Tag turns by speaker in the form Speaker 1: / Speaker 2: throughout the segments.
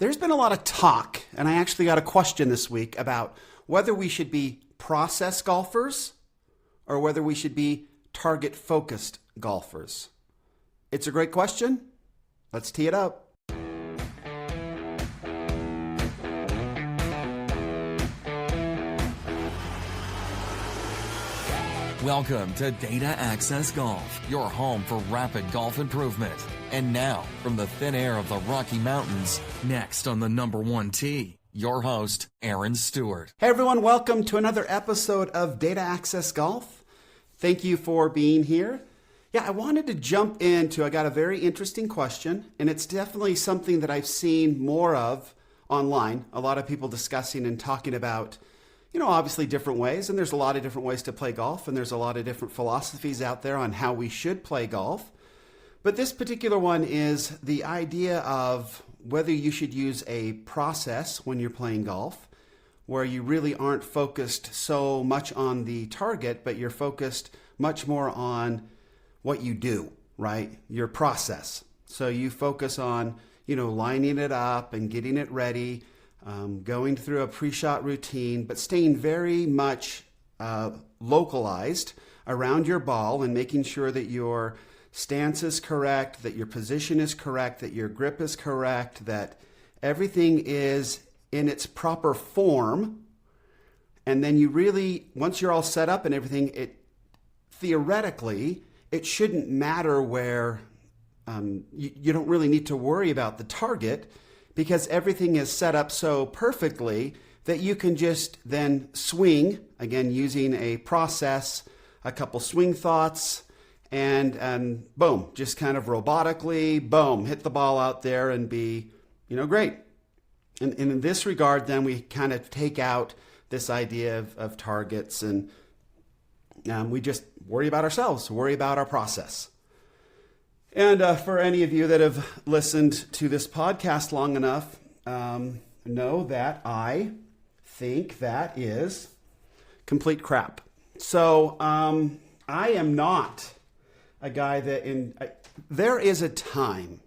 Speaker 1: There's been a lot of talk, and I actually got a question this week about whether we should be process golfers or whether we should be target-focused golfers. It's a great question. Let's tee it up.
Speaker 2: Welcome to Data Access Golf, your home for rapid golf improvement. And now, from the thin air of the Rocky Mountains, next on the number one tee, your host, Aaron Stewart.
Speaker 1: Hey everyone, welcome to another episode of Data Access Golf. Thank you for being here. Yeah, I wanted to jump into, I got a very interesting question, and it's definitely something that I've seen more of online. A lot of people discussing and talking about, obviously different ways, and there's a lot of different ways to play golf, and there's a lot of different philosophies out there on how we should play golf. But this particular one is the idea of whether you should use a process when you're playing golf, where you really aren't focused so much on the target, but you're focused much more on what you do, right? Your process. So you focus on, lining it up and getting it ready, going through a pre-shot routine, but staying very much localized around your ball and making sure that your stance is correct, that your position is correct, that your grip is correct, that everything is in its proper form. And then you really, once you're all set up and everything, theoretically, it shouldn't matter where you don't really need to worry about the target, because everything is set up so perfectly that you can just then swing, again, using a process, a couple swing thoughts, and boom, just kind of robotically, boom, hit the ball out there and be, great. And in this regard, then we kind of take out this idea of targets, and we just worry about ourselves, worry about our process. And for any of you that have listened to this podcast long enough, know that I think that is complete crap. So I am not a guy that there is a time,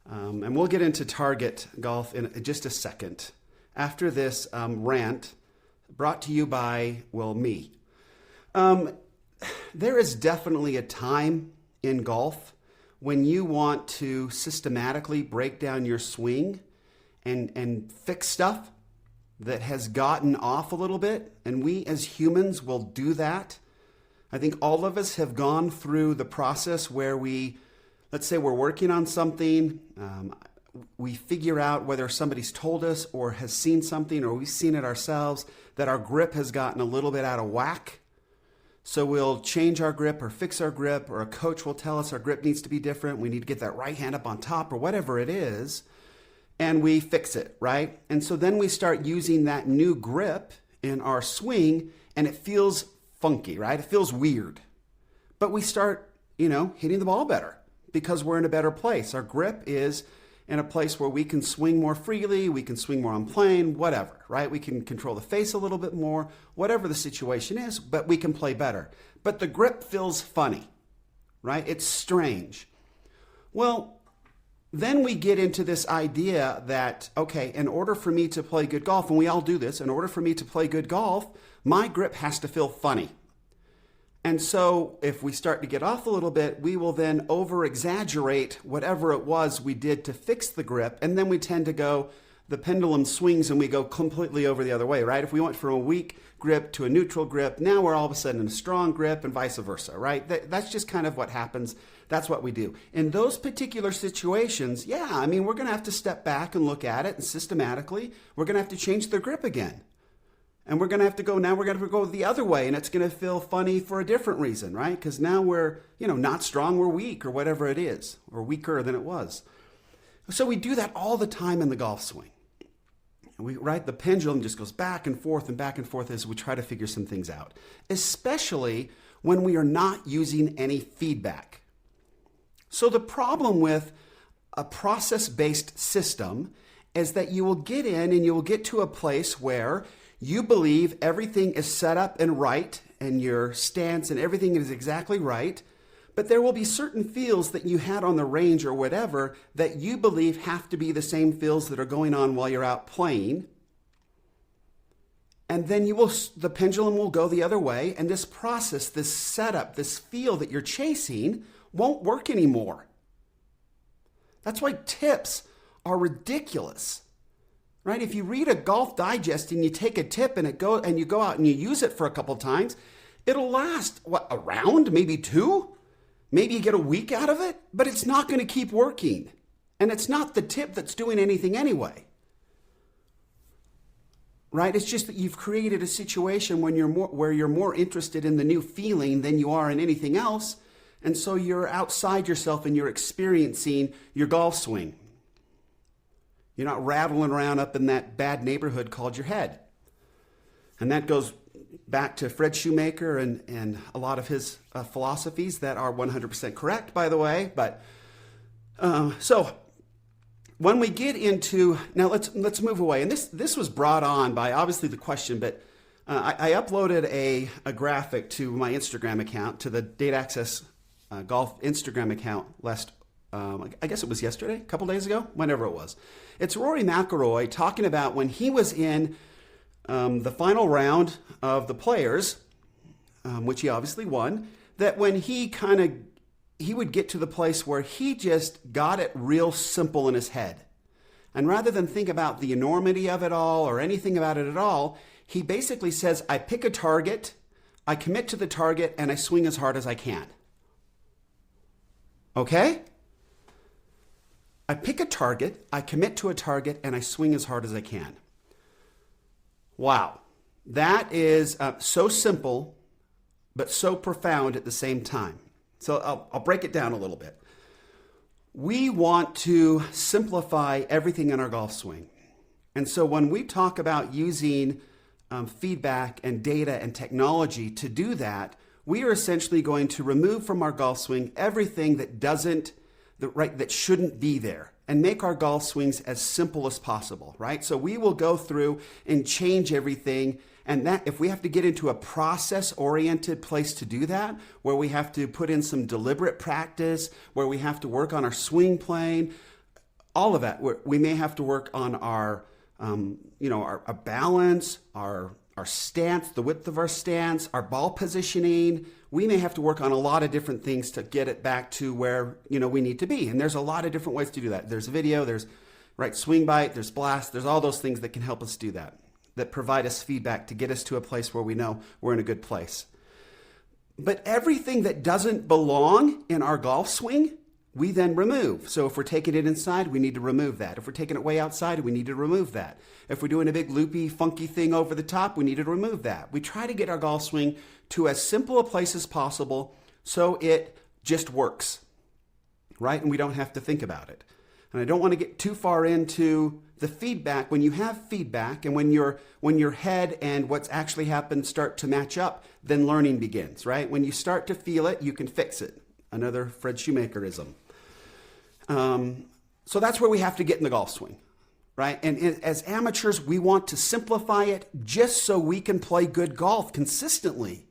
Speaker 1: and we'll get into target golf in just a second, after this rant brought to you by, me. There is definitely a time in golf when you want to systematically break down your swing and fix stuff that has gotten off a little bit, and we as humans will do that. I think all of us have gone through the process where let's say we're working on something, we figure out whether somebody's told us or has seen something or we've seen it ourselves, that our grip has gotten a little bit out of whack. So we'll change our grip or fix our grip, or a coach will tell us our grip needs to be different. We need to get that right hand up on top or whatever it is, and we fix it, right? And so then we start using that new grip in our swing, and it feels funky, right? It feels weird. But we start, hitting the ball better because we're in a better place. Our grip is in a place where we can swing more freely, we can swing more on plane, whatever, right? We can control the face a little bit more, whatever the situation is, but we can play better. But the grip feels funny, right? It's strange. Well, then we get into this idea that, okay, in order for me to play good golf, and we all do this, in order for me to play good golf, my grip has to feel funny. And so if we start to get off a little bit, we will then over-exaggerate whatever it was we did to fix the grip, and then we tend to go, the pendulum swings and we go completely over the other way, right? If we went from a weak grip to a neutral grip, now we're all of a sudden in a strong grip and vice versa, right? That's just kind of what happens. That's what we do. In those particular situations, we're going to have to step back and look at it, and systematically, we're going to have to change the grip again. And we're going to have to go the other way, and it's going to feel funny for a different reason, right? Because now we're, not strong, we're weak, or whatever it is, or weaker than it was. So we do that all the time in the golf swing. The pendulum just goes back and forth as we try to figure some things out, especially when we are not using any feedback. So the problem with a process-based system is that you will get in and you will get to a place where you believe everything is set up and right, and your stance and everything is exactly right, But there will be certain feels that you had on the range or whatever that you believe have to be the same feels that are going on while you're out playing. And then the pendulum will go the other way, and this process, this setup, this feel that you're chasing won't work anymore. That's why tips are ridiculous, right? If you read a Golf Digest and you take a tip and you go out and you use it for a couple times, it'll last, a round, maybe two? Maybe you get a week out of it, but it's not going to keep working. And it's not the tip that's doing anything anyway. Right? It's just that you've created a situation where you're more interested in the new feeling than you are in anything else. And so you're outside yourself and you're experiencing your golf swing. You're not rattling around up in that bad neighborhood called your head. And that goes back to Fred Shoemaker and a lot of his philosophies that are 100% correct, by the way. But so when we get into, now let's move away. And this was brought on by obviously the question, but I uploaded a graphic to my Instagram account, to the Data Access Golf Instagram account last, I guess it was yesterday, a couple days ago, whenever it was. It's Rory McIlroy talking about when he was in the final round of the Players, which he obviously won, that when he would get to the place where he just got it real simple in his head. And rather than think about the enormity of it all or anything about it at all, he basically says, I pick a target, I commit to the target, and I swing as hard as I can. Okay? I pick a target, I commit to a target, and I swing as hard as I can. Wow. That is so simple, but so profound at the same time. So I'll break it down a little bit. We want to simplify everything in our golf swing. And so when we talk about using feedback and data and technology to do that, we are essentially going to remove from our golf swing everything that shouldn't be there and make our golf swings as simple as possible, right? So we will go through and change everything. And that, if we have to get into a process-oriented place to do that, where we have to put in some deliberate practice, where we have to work on our swing plane, all of that, we may have to work on our balance, our stance, the width of our stance, our ball positioning. We may have to work on a lot of different things to get it back to where we need to be. And there's a lot of different ways to do that. There's video, there's swing bite, there's blast, there's all those things that can help us do that provide us feedback to get us to a place where we know we're in a good place. But everything that doesn't belong in our golf swing, we then remove. So if we're taking it inside, we need to remove that. If we're taking it way outside, we need to remove that. If we're doing a big loopy, funky thing over the top, we need to remove that. We try to get our golf swing to as simple a place as possible so it just works, right? And we don't have to think about it. And I don't want to get too far into the feedback. When you have feedback and when your head and what's actually happened start to match up, then learning begins, right? When you start to feel it, you can fix it. Another Fred Shoemakerism. So that's where we have to get in the golf swing, right? And as amateurs, we want to simplify it just so we can play good golf consistently.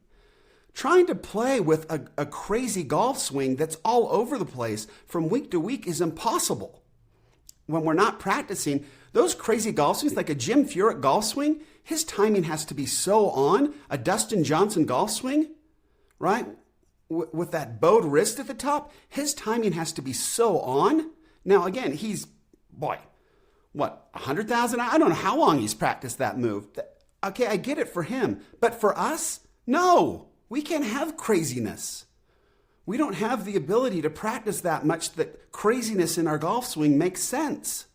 Speaker 1: Trying to play with a crazy golf swing that's all over the place from week to week is impossible. When we're not practicing, those crazy golf swings, like a Jim Furyk golf swing, his timing has to be so on. A Dustin Johnson golf swing, right? With that bowed wrist at the top, his timing has to be so on. Now, again, he's, 100,000? I don't know how long he's practiced that move. Okay, I get it for him. But for us, no, we can't have craziness. We don't have the ability to practice that much that craziness in our golf swing makes sense.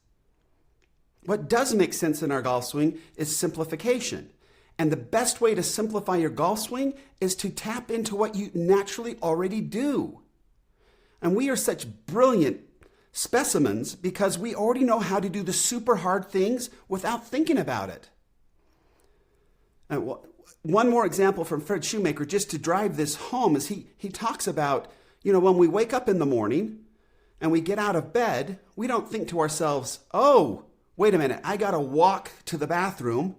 Speaker 1: What does make sense in our golf swing is simplification. And the best way to simplify your golf swing is to tap into what you naturally already do. And we are such brilliant specimens because we already know how to do the super hard things without thinking about it. One more example from Fred Shoemaker, just to drive this home, is he talks about, when we wake up in the morning and we get out of bed, we don't think to ourselves, oh, wait a minute, I got to walk to the bathroom.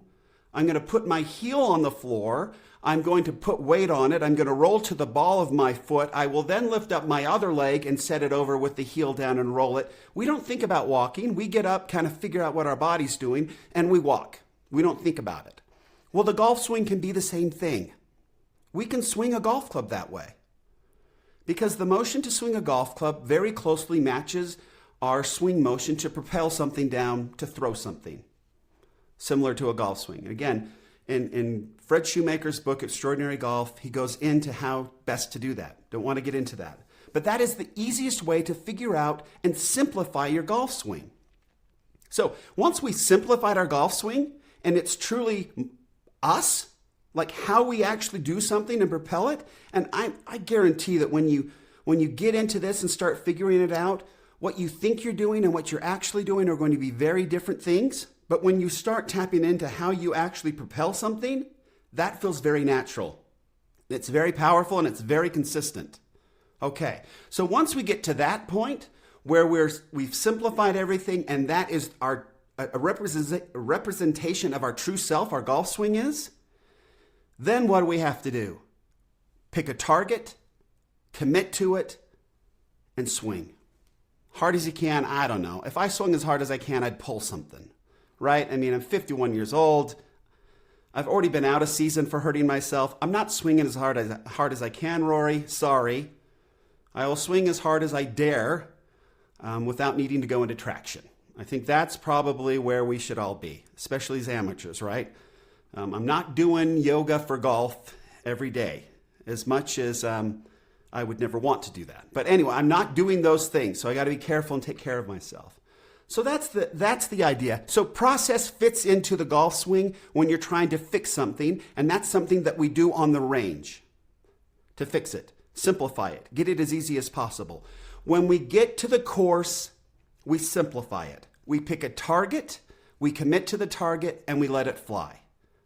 Speaker 1: I'm going to put my heel on the floor. I'm going to put weight on it. I'm going to roll to the ball of my foot. I will then lift up my other leg and set it over with the heel down and roll it. We don't think about walking. We get up, kind of figure out what our body's doing, and we walk. We don't think about it. Well, the golf swing can be the same thing. We can swing a golf club that way because the motion to swing a golf club very closely matches our swing motion to propel something down, to throw something, similar to a golf swing. Again, in Fred Shoemaker's book, Extraordinary Golf, he goes into how best to do that. Don't want to get into that. But that is the easiest way to figure out and simplify your golf swing. So once we simplified our golf swing, and it's truly us, like how we actually do something and propel it, and I guarantee that when you get into this and start figuring it out, what you think you're doing and what you're actually doing are going to be very different things. But when you start tapping into how you actually propel something, that feels very natural. It's very powerful and it's very consistent. Okay, so once we get to that point where we've simplified everything and that is a representation of our true self, our golf swing is, then what do we have to do? Pick a target, commit to it, and swing. Hard as you can, I don't know. If I swung as hard as I can, I'd pull something, right? I mean, I'm 51 years old. I've already been out a season for hurting myself. I'm not swinging as hard as I can, Rory. Sorry. I will swing as hard as I dare without needing to go into traction. I think that's probably where we should all be, especially as amateurs, right? I'm not doing yoga for golf every day as much as I would never want to do that. But anyway, I'm not doing those things, so I got to be careful and take care of myself. So that's the idea. So process fits into the golf swing when you're trying to fix something, and that's something that we do on the range to fix it, simplify it, get it as easy as possible. When we get to the course, we simplify it. We pick a target, we commit to the target, and we let it fly,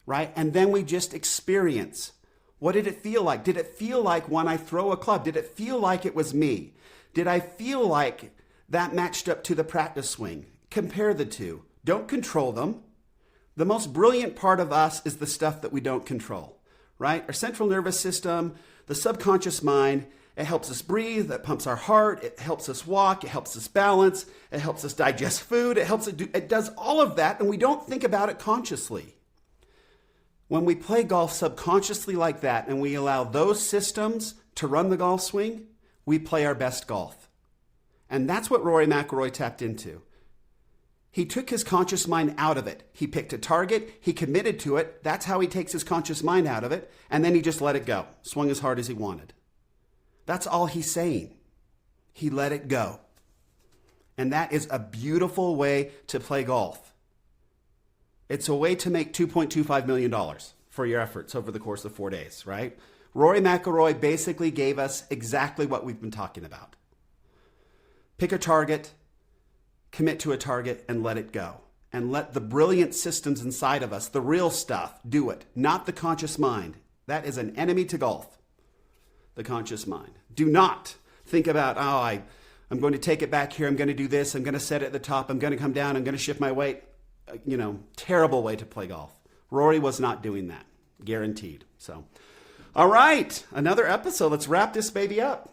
Speaker 1: right? And then we just experience. What did it feel like? Did it feel like when I throw a club? Did it feel like it was me? Did I feel like that matched up to the practice swing? Compare the two. Don't control them. The most brilliant part of us is the stuff that we don't control, right? Our central nervous system, the subconscious mind, it helps us breathe, it pumps our heart, it helps us walk, it helps us balance, it helps us digest food, it does all of that, and we don't think about it consciously. When we play golf subconsciously like that and we allow those systems to run the golf swing, we play our best golf. And that's what Rory McIlroy tapped into. He took his conscious mind out of it. He picked a target, he committed to it. That's how he takes his conscious mind out of it. And then he just let it go, swung as hard as he wanted. That's all he's saying. He let it go. And that is a beautiful way to play golf. It's a way to make $2.25 million for your efforts over the course of 4 days, right? Rory McIlroy basically gave us exactly what we've been talking about. Pick a target, commit to a target, and let it go. And let the brilliant systems inside of us, the real stuff, do it, not the conscious mind. That is an enemy to golf, the conscious mind. Do not think about, I'm going to take it back here, I'm going to do this, I'm going to set it at the top, I'm going to come down, I'm going to shift my weight. Terrible way to play golf. Rory was not doing that, guaranteed. So, all right, another episode. Let's wrap this baby up.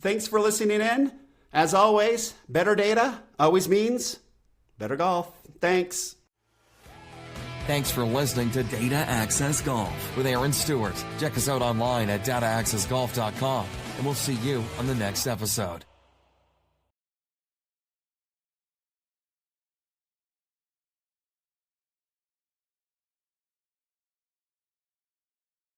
Speaker 1: Thanks for listening in. As always, better data always means better golf. Thanks.
Speaker 2: Thanks for listening to Data Access Golf with Aaron Stewart. Check us out online at dataaccessgolf.com, and we'll see you on the next episode.